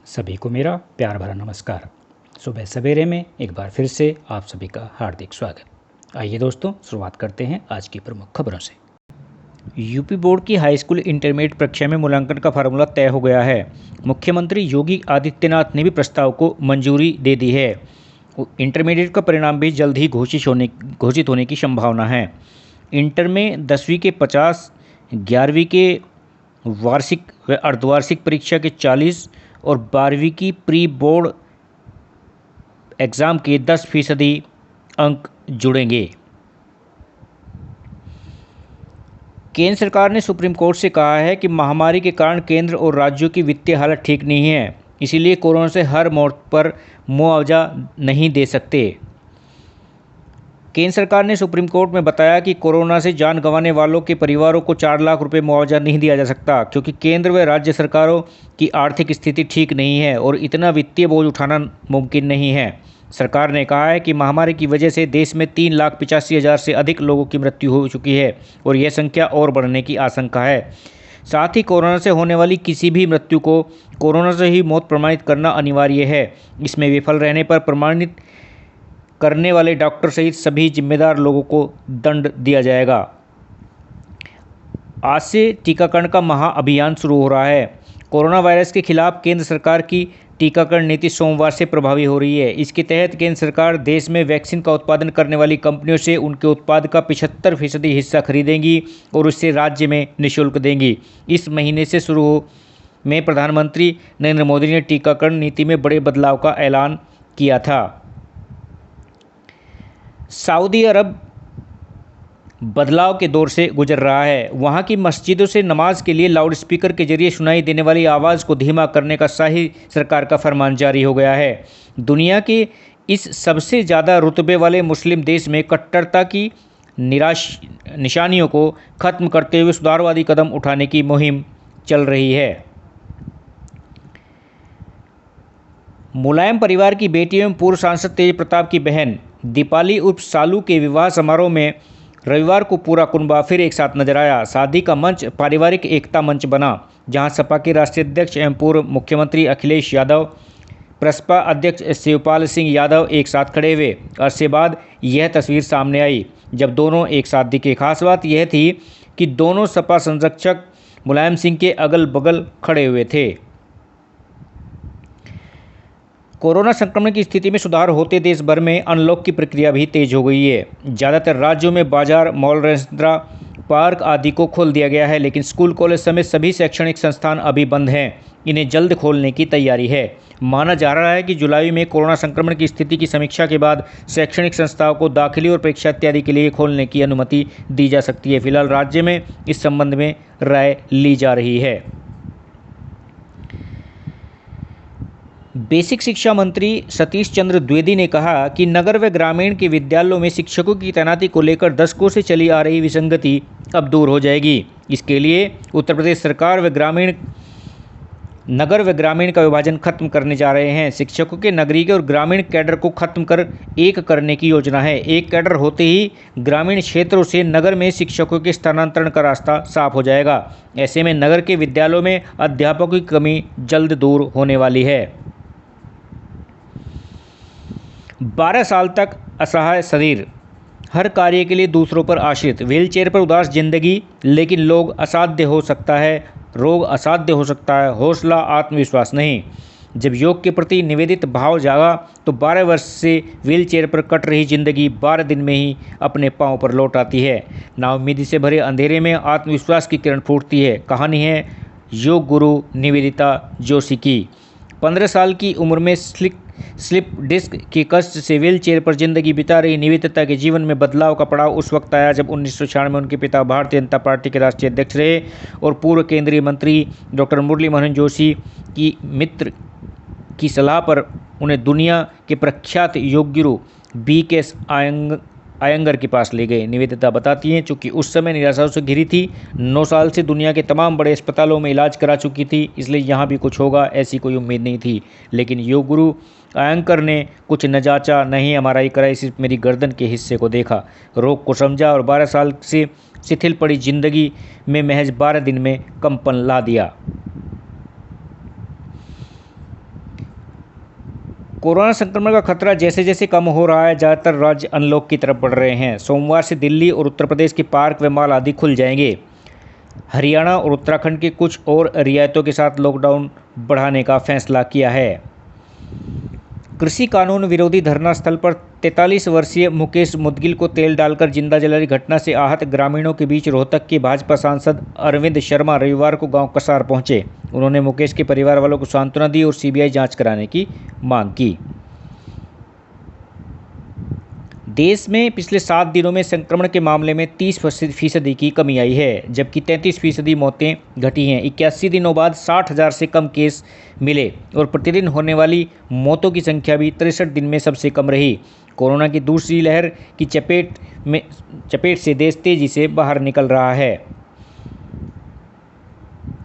सभी को मेरा प्यार भरा नमस्कार। सुबह सवेरे में एक बार फिर से आप सभी का हार्दिक स्वागत। आइए दोस्तों, शुरुआत करते हैं आज की प्रमुख खबरों से। यूपी बोर्ड की हाई स्कूल इंटरमीडिएट परीक्षा में मूल्यांकन का फार्मूला तय हो गया है। मुख्यमंत्री योगी आदित्यनाथ ने भी प्रस्ताव को मंजूरी दे दी है। इंटरमीडिएट का परिणाम भी जल्द ही घोषित होने की संभावना है। इंटर में 10वीं के 50, 11वीं के वार्षिक व अर्धवार्षिक परीक्षा के 40 और 12वीं की प्री बोर्ड एग्ज़ाम के 10% अंक जुड़ेंगे। केंद्र सरकार ने सुप्रीम कोर्ट से कहा है कि महामारी के कारण केंद्र और राज्यों की वित्तीय हालत ठीक नहीं है, इसीलिए कोरोना से हर मोर्चे पर मुआवजा नहीं दे सकते। केंद्र सरकार ने सुप्रीम कोर्ट में बताया कि कोरोना से जान गंवाने वालों के परिवारों को 4 लाख रुपए मुआवजा नहीं दिया जा सकता, क्योंकि केंद्र व राज्य सरकारों की आर्थिक स्थिति ठीक नहीं है और इतना वित्तीय बोझ उठाना मुमकिन नहीं है। सरकार ने कहा है कि महामारी की वजह से देश में 3,85,000 से अधिक लोगों की मृत्यु हो चुकी है और यह संख्या और बढ़ने की आशंका है। साथ ही कोरोना से होने वाली किसी भी मृत्यु को कोरोना से ही मौत प्रमाणित करना अनिवार्य है। इसमें विफल रहने पर प्रमाणित करने वाले डॉक्टर सहित सभी जिम्मेदार लोगों को दंड दिया जाएगा। आज से टीकाकरण का महाअभियान शुरू हो रहा है। कोरोना वायरस के खिलाफ केंद्र सरकार की टीकाकरण नीति सोमवार से प्रभावी हो रही है। इसके तहत केंद्र सरकार देश में वैक्सीन का उत्पादन करने वाली कंपनियों से उनके उत्पाद का 75% हिस्सा खरीदेंगी और उससे राज्य में निःशुल्क देंगी। इस महीने से शुरू में प्रधानमंत्री नरेंद्र मोदी ने टीकाकरण नीति में बड़े बदलाव का ऐलान किया था। सऊदी अरब बदलाव के दौर से गुजर रहा है। वहाँ की मस्जिदों से नमाज के लिए लाउडस्पीकर के जरिए सुनाई देने वाली आवाज़ को धीमा करने का शाही सरकार का फरमान जारी हो गया है। दुनिया के इस सबसे ज़्यादा रुतबे वाले मुस्लिम देश में कट्टरता की निशानियों को ख़त्म करते हुए सुधारवादी कदम उठाने की मुहिम चल रही है। मुलायम परिवार की बेटी एवं पूर्व सांसद तेज प्रताप की बहन दीपाली उर्फ सालू के विवाह समारोह में रविवार को पूरा कुनबा फिर एक साथ नजर आया। शादी का मंच पारिवारिक एकता मंच बना, जहां सपा के राष्ट्रीय अध्यक्ष एवं पूर्व मुख्यमंत्री अखिलेश यादव, प्रसपा अध्यक्ष शिवपाल सिंह यादव एक साथ खड़े हुए। अरसे बाद यह तस्वीर सामने आई जब दोनों एक साथ दिखे। खास बात यह थी कि दोनों सपा संरक्षक मुलायम सिंह के अगल बगल खड़े हुए थे। कोरोना संक्रमण की स्थिति में सुधार होते देश भर में अनलॉक की प्रक्रिया भी तेज हो गई है। ज़्यादातर राज्यों में बाजार, मॉल, रेस्तरां, पार्क आदि को खोल दिया गया है, लेकिन स्कूल, कॉलेज समेत सभी शैक्षणिक संस्थान अभी बंद हैं। इन्हें जल्द खोलने की तैयारी है। माना जा रहा है कि जुलाई में कोरोना संक्रमण की स्थिति की समीक्षा के बाद शैक्षणिक संस्थाओं को दाखिले और परीक्षा इत्यादि के लिए खोलने की अनुमति दी जा सकती है। फिलहाल राज्य में इस संबंध में राय ली जा रही है। बेसिक शिक्षा मंत्री सतीश चंद्र द्विवेदी ने कहा कि नगर व ग्रामीण के विद्यालयों में शिक्षकों की तैनाती को लेकर दशकों से चली आ रही विसंगति अब दूर हो जाएगी। इसके लिए उत्तर प्रदेश सरकार नगर व ग्रामीण का विभाजन खत्म करने जा रहे हैं। शिक्षकों के नगरीय और ग्रामीण कैडर को खत्म कर एक करने की योजना है। एक कैडर होते ही ग्रामीण क्षेत्रों से नगर में शिक्षकों के स्थानांतरण का रास्ता साफ हो जाएगा। ऐसे में नगर के विद्यालयों में अध्यापकों की कमी जल्द दूर होने वाली है। 12 साल तक असहाय शरीर, हर कार्य के लिए दूसरों पर आश्रित, व्हीलचेयर पर उदास जिंदगी, लेकिन रोग असाध्य हो सकता है, हौसला आत्मविश्वास नहीं। जब योग के प्रति निवेदित भाव जागा तो 12 वर्ष से व्हीलचेयर पर कट रही जिंदगी 12 दिन में ही अपने पांव पर लौट आती है। नाउम्मीदी से भरे अंधेरे में आत्मविश्वास की किरण फूटती है। कहानी है योग गुरु निवेदिता जोशी की। 15 साल की उम्र में स्लिप डिस्क के कष्ट से व्हीलचेयर पर जिंदगी बिता रही निवेदिता के जीवन में बदलाव का पड़ाव उस वक्त आया जब 1996 में उनके पिता भारतीय जनता पार्टी के राष्ट्रीय अध्यक्ष रहे और पूर्व केंद्रीय मंत्री डॉक्टर मुरली मनोहर जोशी की मित्र की सलाह पर उन्हें दुनिया के प्रख्यात योग गुरु BK अयंगर के पास ले गए। निवेदिता बताती हैं, चूँकि उस समय निराशाओं से घिरी थी, 9 साल से दुनिया के तमाम बड़े अस्पतालों में इलाज करा चुकी थी, इसलिए यहाँ भी कुछ होगा ऐसी कोई उम्मीद नहीं थी। लेकिन योग गुरु अयंकर ने कुछ न जांचा, नहीं MRI कराई, सिर्फ मेरी गर्दन के हिस्से को देखा, रोग को समझा और 12 साल से शिथिल पड़ी जिंदगी में महज 12 दिन में कंपन ला दिया। कोरोना संक्रमण का खतरा जैसे जैसे कम हो रहा है, ज़्यादातर राज्य अनलॉक की तरफ बढ़ रहे हैं। सोमवार से दिल्ली और उत्तर प्रदेश के पार्क व मॉल आदि खुल जाएंगे। हरियाणा और उत्तराखंड के कुछ और रियायतों के साथ लॉकडाउन बढ़ाने का फैसला किया है। कृषि कानून विरोधी धरना स्थल पर 43 वर्षीय मुकेश मुदगिल को तेल डालकर जिंदा जलाने की घटना से आहत ग्रामीणों के बीच रोहतक के भाजपा सांसद अरविंद शर्मा रविवार को गांव कसार पहुंचे। उन्होंने मुकेश के परिवार वालों को सांत्वना दी और सीबीआई जांच कराने की मांग की। देश में पिछले 7 दिनों में संक्रमण के मामले में 30% की कमी आई है, जबकि 33% मौतें घटी हैं। 81 दिनों बाद 60,000 से कम केस मिले और प्रतिदिन होने वाली मौतों की संख्या भी 63 दिन में सबसे कम रही। कोरोना की दूसरी लहर की चपेट से देश तेजी से बाहर निकल रहा है।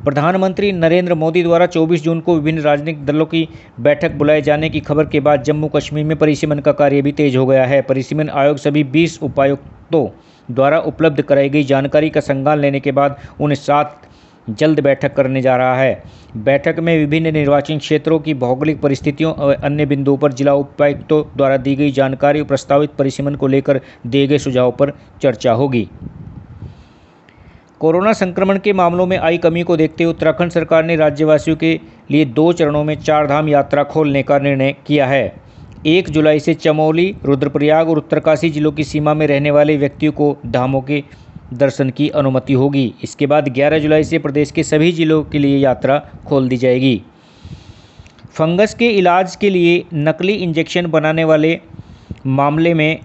प्रधानमंत्री नरेंद्र मोदी द्वारा 24 जून को विभिन्न राजनीतिक दलों की बैठक बुलाए जाने की खबर के बाद जम्मू कश्मीर में परिसीमन का कार्य भी तेज हो गया है। परिसीमन आयोग सभी 20 उपायुक्तों द्वारा उपलब्ध कराई गई जानकारी का संज्ञान लेने के बाद उन्हें 7 जल्द बैठक करने जा रहा है। बैठक में विभिन्न निर्वाचन क्षेत्रों की भौगोलिक परिस्थितियों और अन्य बिंदुओं पर जिला उपायुक्तों द्वारा दी गई जानकारी और प्रस्तावित परिसीमन को लेकर दिए गए सुझावों पर चर्चा होगी। कोरोना संक्रमण के मामलों में आई कमी को देखते हुए उत्तराखंड सरकार ने राज्यवासियों के लिए 2 चरणों में 4 धाम यात्रा खोलने का निर्णय किया है। 1 जुलाई से चमोली, रुद्रप्रयाग और उत्तरकाशी जिलों की सीमा में रहने वाले व्यक्तियों को धामों के दर्शन की अनुमति होगी। इसके बाद 11 जुलाई से प्रदेश के सभी जिलों के लिए यात्रा खोल दी जाएगी। फंगस के इलाज के लिए नकली इंजेक्शन बनाने वाले मामले में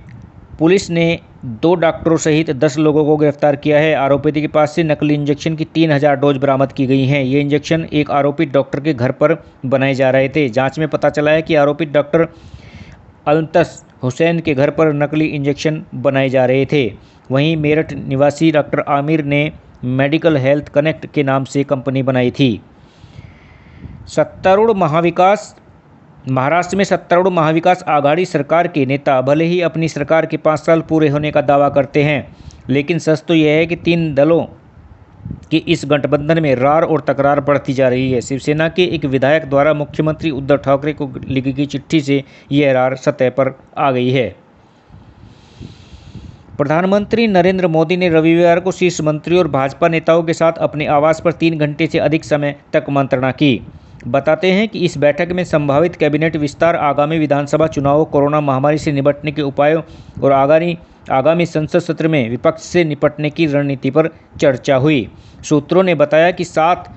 पुलिस ने 2 डॉक्टरों सहित 10 लोगों को गिरफ्तार किया है। आरोपी के पास से नकली इंजेक्शन की 3000 डोज बरामद की गई हैं। ये इंजेक्शन एक आरोपित डॉक्टर के घर पर बनाए जा रहे थे। जांच में पता चला है कि आरोपित डॉक्टर अल्तस हुसैन के घर पर नकली इंजेक्शन बनाए जा रहे थे। वहीं मेरठ निवासी डॉक्टर आमिर ने मेडिकल हेल्थ कनेक्ट के नाम से कंपनी बनाई थी। महाराष्ट्र में सत्तारूढ़ महाविकास आघाड़ी सरकार के नेता भले ही अपनी सरकार के 5 साल पूरे होने का दावा करते हैं, लेकिन सच तो यह है कि 3 दलों के इस गठबंधन में रार और तकरार बढ़ती जा रही है। शिवसेना के एक विधायक द्वारा मुख्यमंत्री उद्धव ठाकरे को लिखी गई चिट्ठी से यह रार सतह पर आ गई है। प्रधानमंत्री नरेंद्र मोदी ने रविवार को शीर्ष मंत्रियों और भाजपा नेताओं के साथ अपने आवास पर 3 घंटे से अधिक समय तक मंत्रणा की। बताते हैं कि इस बैठक में संभावित कैबिनेट विस्तार, आगामी विधानसभा चुनावों, कोरोना महामारी से निपटने के उपायों और आगामी संसद सत्र में विपक्ष से निपटने की रणनीति पर चर्चा हुई। सूत्रों ने बताया कि 7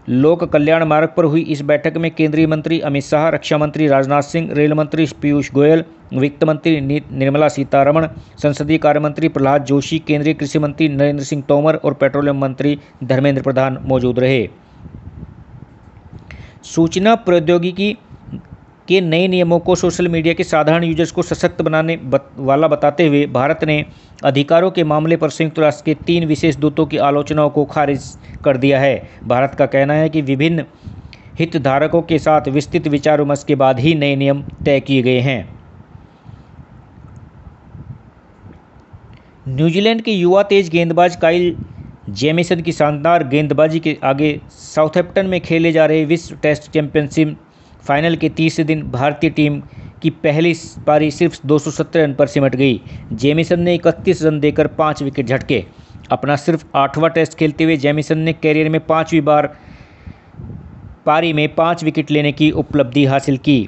लोक कल्याण मार्ग पर हुई इस बैठक में केंद्रीय मंत्री अमित शाह, रक्षा मंत्री राजनाथ सिंह, रेल मंत्री पीयूष गोयल, वित्त मंत्री निर्मला सीतारमण, संसदीय कार्य मंत्री प्रहलाद जोशी, केंद्रीय कृषि मंत्री नरेंद्र सिंह तोमर और पेट्रोलियम मंत्री धर्मेंद्र प्रधान मौजूद रहे। सूचना प्रौद्योगिकी के नए नियमों को सोशल मीडिया के साधारण यूजर्स को सशक्त बनाने वाला बताते हुए भारत ने अधिकारों के मामले पर संयुक्त राष्ट्र के 3 विशेष दूतों की आलोचनाओं को खारिज कर दिया है। भारत का कहना है कि विभिन्न हितधारकों के साथ विस्तृत विचार विमर्श के बाद ही नए नियम तय किए गए हैं। न्यूजीलैंड के युवा तेज गेंदबाज काइल जेमिसन की शानदार गेंदबाजी के आगे साउथहैम्पटन में खेले जा रहे विश्व टेस्ट चैंपियनशिप फाइनल के तीसरे दिन भारतीय टीम की पहली पारी सिर्फ 270 रन पर सिमट गई। जेमिसन ने 31 रन देकर 5 विकेट झटके। अपना सिर्फ 8वां टेस्ट खेलते हुए जेमिसन ने कैरियर में 5वीं बार पारी में 5 विकेट लेने की उपलब्धि हासिल की।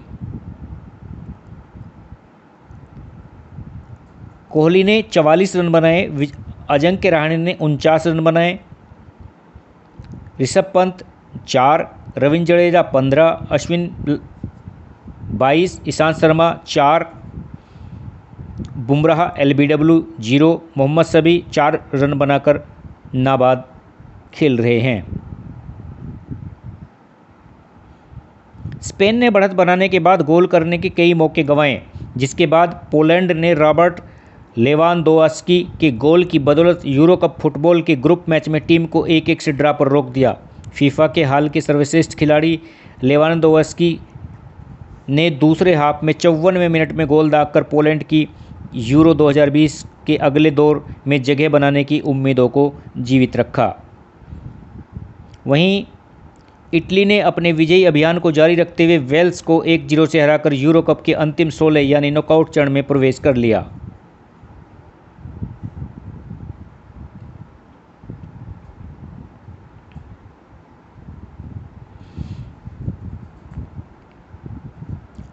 कोहली ने 44 रन बनाए, अजिंक्य रहाणे ने 49 रन बनाए, ऋषभ पंत 4, रविंद्र जडेजा 15, अश्विन 22, ईशांत शर्मा 4, बुमराह LBW 0, मोहम्मद शमी 4 रन बनाकर नाबाद खेल रहे हैं। स्पेन ने बढ़त बनाने के बाद गोल करने के कई मौके गंवाए, जिसके बाद पोलैंड ने रॉबर्ट लेवानडोव्स्की के गोल की बदौलत यूरो कप फुटबॉल के ग्रुप मैच में टीम को 1-1 से ड्रा पर रोक दिया। फीफा के हाल के सर्वश्रेष्ठ खिलाड़ी लेवानडोव्स्की ने दूसरे हाफ में 54वें मिनट में गोल दागकर पोलैंड की यूरो 2020 के अगले दौर में जगह बनाने की उम्मीदों को जीवित रखा। वहीं इटली ने अपने विजयी अभियान को जारी रखते हुए वेल्स को 1-0 से हराकर यूरो कप के अंतिम 16 यानी नॉकआउट चरण में प्रवेश कर लिया।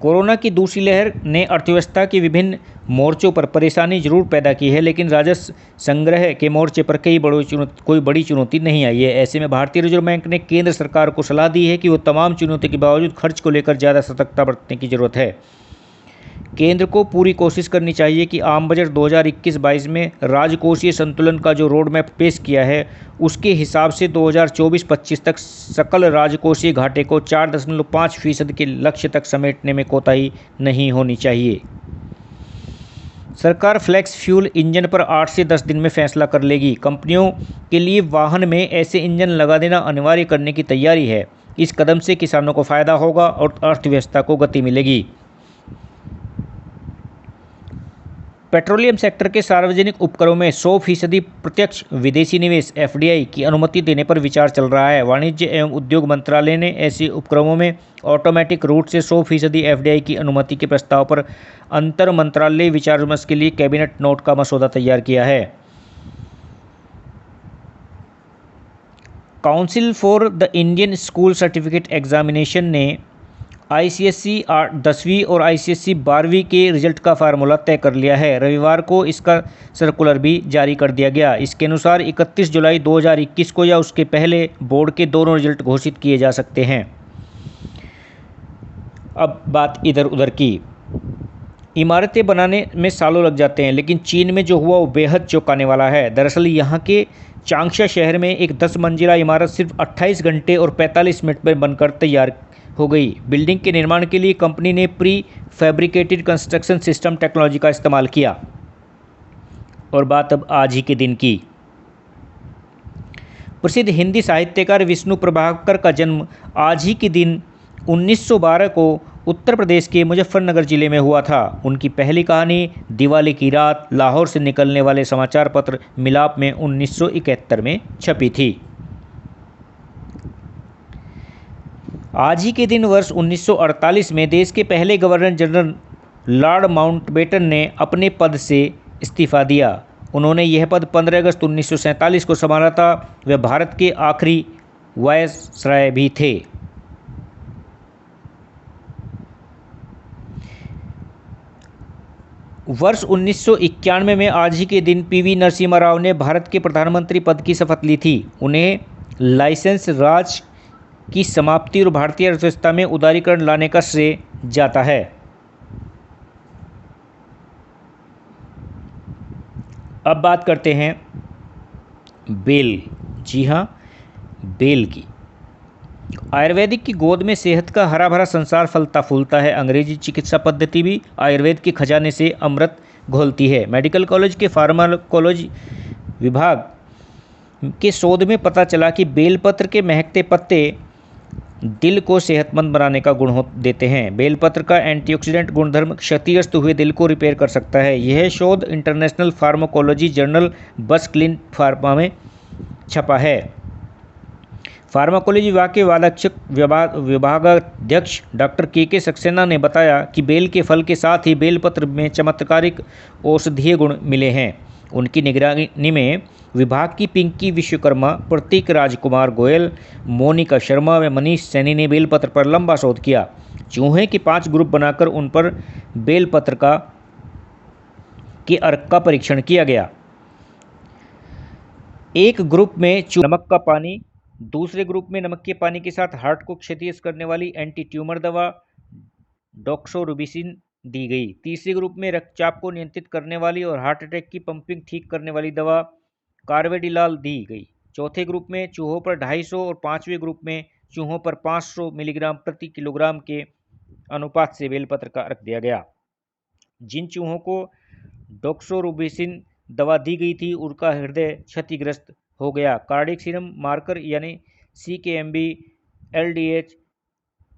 कोरोना की दूसरी लहर ने अर्थव्यवस्था के विभिन्न मोर्चों पर परेशानी जरूर पैदा की है, लेकिन राजस्व संग्रह के मोर्चे पर कोई बड़ी चुनौती नहीं आई है। ऐसे में भारतीय रिजर्व बैंक ने केंद्र सरकार को सलाह दी है कि वो तमाम चुनौतियों के बावजूद खर्च को लेकर ज़्यादा सतर्कता बरतने की जरूरत है। केंद्र को पूरी कोशिश करनी चाहिए कि आम बजट 2021-22 में राजकोषीय संतुलन का जो रोड मैप पेश किया है उसके हिसाब से 2024-25 तक सकल राजकोषीय घाटे को 4.5% के लक्ष्य तक समेटने में कोताही नहीं होनी चाहिए। सरकार फ्लेक्स फ्यूल इंजन पर 8 से 10 दिन में फैसला कर लेगी। कंपनियों के लिए वाहन में ऐसे इंजन लगा देना अनिवार्य करने की तैयारी है। इस कदम से किसानों को फायदा होगा और अर्थव्यवस्था को गति मिलेगी। पेट्रोलियम सेक्टर के सार्वजनिक उपक्रमों में 100% प्रत्यक्ष विदेशी निवेश (FDI) की अनुमति देने पर विचार चल रहा है। वाणिज्य एवं उद्योग मंत्रालय ने ऐसे उपक्रमों में ऑटोमेटिक रूट से 100% FDI की अनुमति के प्रस्ताव पर अंतर मंत्रालय विचार विमर्श के लिए कैबिनेट नोट का मसौदा तैयार किया है। Council for the Indian school certificate examination ने ICSE 10वीं और ICSE 12वीं के रिजल्ट का फार्मूला तय कर लिया है। रविवार को इसका सर्कुलर भी जारी कर दिया गया। इसके अनुसार 31 जुलाई 2021 को या उसके पहले बोर्ड के दोनों रिजल्ट घोषित किए जा सकते हैं। अब बात इधर उधर की। इमारतें बनाने में सालों लग जाते हैं, लेकिन चीन में जो हुआ वो बेहद चौंकाने वाला है। दरअसल यहाँ के चांगशा शहर में एक 10 मंजिला इमारत सिर्फ 28 घंटे और 45 मिनट में बनकर तैयार हो गई। बिल्डिंग के निर्माण के लिए कंपनी ने pre fabricated construction system technology का इस्तेमाल किया। और बात अब आज ही के दिन की। प्रसिद्ध हिंदी साहित्यकार विष्णु प्रभाकर का जन्म आज ही के दिन 1912 को उत्तर प्रदेश के मुजफ्फरनगर जिले में हुआ था। उनकी पहली कहानी दिवाली की रात लाहौर से निकलने वाले समाचार पत्र मिलाप में 1971 में छपी थी। आज ही के दिन वर्ष 1948 में देश के पहले गवर्नर जनरल लॉर्ड माउंटबेटन ने अपने पद से इस्तीफा दिया। उन्होंने यह पद 15 अगस्त 1947 को संभाला था। वे भारत के आखिरी वायसराय भी थे। वर्ष 1991 में आज ही के दिन PV नरसिम्हा राव ने भारत के प्रधानमंत्री पद की शपथ ली थी। उन्हें लाइसेंस राज की समाप्ति और भारतीय अर्थव्यवस्था में उदारीकरण लाने का श्रेय जाता है। अब बात करते हैं बेल। जी हाँ, बेल की। आयुर्वेदिक की गोद में सेहत का हरा भरा संसार फलता फूलता है। अंग्रेजी चिकित्सा पद्धति भी आयुर्वेद के खजाने से अमृत घोलती है। मेडिकल कॉलेज के फार्माकोलॉजी विभाग के शोध में पता चला कि बेलपत्र के महकते पत्ते दिल को सेहतमंद बनाने का गुण देते हैं। बेलपत्र का एंटीऑक्सीडेंट गुणधर्म क्षतिग्रस्त हुए दिल को रिपेयर कर सकता है। यह शोध इंटरनेशनल फार्माकोलॉजी जर्नल बस क्लिन फार्मा में छपा है। फार्माकोलॉजी विभाग के विभागाध्यक्ष डॉक्टर के सक्सेना ने बताया कि बेल के फल के साथ ही बेलपत्र में चमत्कारिक औषधीय गुण मिले हैं। उनकी निगरानी में विभाग की पिंकी विश्वकर्मा, प्रतीक राजकुमार गोयल, मोनिका शर्मा व मनीष सैनी ने बेलपत्र पर लंबा शोध किया। चूहे के 5 ग्रुप बनाकर उन पर बेलपत्र के अर्क का परीक्षण किया गया। एक ग्रुप में नमक का पानी, दूसरे ग्रुप में नमक के पानी के साथ हार्ट को क्षतिग्रस्त करने वाली एंटी ट्यूमर दवा डॉक्सोरुबिसिन दी गई। तीसरे ग्रुप में रक्तचाप को नियंत्रित करने वाली और हार्ट अटैक की पंपिंग ठीक करने वाली दवा कार्वेडिलाल दी गई। चौथे ग्रुप में चूहों पर 250 और पांचवें ग्रुप में चूहों पर 500 मिलीग्राम प्रति किलोग्राम के अनुपात से बेलपत्र का अर्क दिया गया। जिन चूहों को डॉक्सोरुबिसिन दवा दी गई थी उनका हृदय क्षतिग्रस्त हो गया। कार्डियक सीरम मार्कर यानी CKMB, LDH,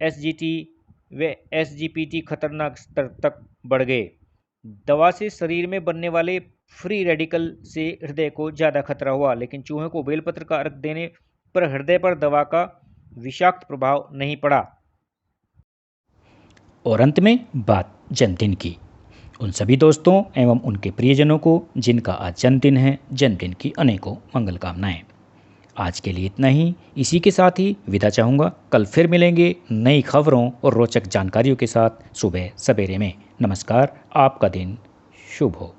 SGT व SGPT खतरनाक स्तर तक बढ़ गए। दवा से शरीर में बनने वाले फ्री रेडिकल से हृदय को ज़्यादा खतरा हुआ, लेकिन चूहे को बेलपत्र का अर्क देने पर हृदय पर दवा का विषाक्त प्रभाव नहीं पड़ा। और अंत में बात जन्मदिन की। उन सभी दोस्तों एवं उनके प्रियजनों को जिनका आज जन्मदिन है, जन्मदिन की अनेकों मंगल कामनाएं। आज के लिए इतना ही। इसी के साथ ही विदा चाहूँगा। कल फिर मिलेंगे नई खबरों और रोचक जानकारियों के साथ सुबह सवेरे में। नमस्कार। आपका दिन शुभ हो।